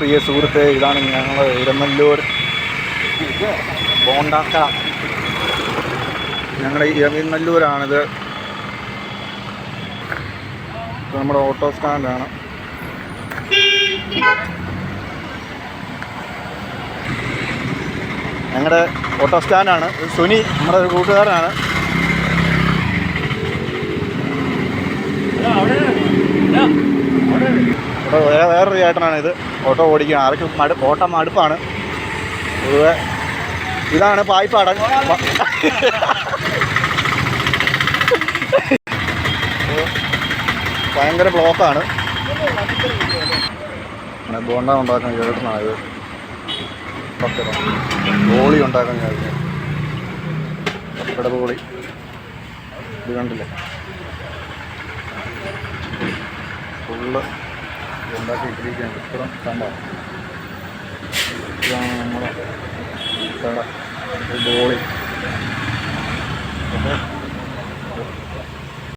പ്രിയ സുഹൃത്തെ, ഇതാണ് ഞങ്ങൾ ഇരമല്ലൂർ ബോണ്ടാക്ക. ഞങ്ങളുടെ ഇരമല്ലൂരാണിത്. നമ്മുടെ ഓട്ടോ സ്റ്റാൻഡാണ്. ഞങ്ങളുടെ ഓട്ടോ സ്റ്റാൻഡാണ്. സുനി നമ്മുടെ ഒരു കൂട്ടുകാരനാണ്. വേറൊരു ചേട്ടനാണ് ഇത്. ഓട്ടോ ഓടിക്കുക. ആർക്കും ഓട്ടം മടുപ്പാണ് പൊതുവെ. ഇതാണ് പായിപ്പാടൻ. ഭയങ്കര ബ്ലോക്കാണ്. ബോണ്ട ഉണ്ടാക്കാൻ ചേട്ടനാണ് ഇത്. ബോളി ഉണ്ടാക്കാൻ ചേട്ടൻ. പപ്പട ബോളി ഇത് കണ്ടില്ലേ, ഫുള്ള് ഉണ്ടാക്കി ഇട്ടിരിക്കുകയാണ്. ഇത്രയും സംഭവം. ഇതാണ് നമ്മുടെ ബോളി.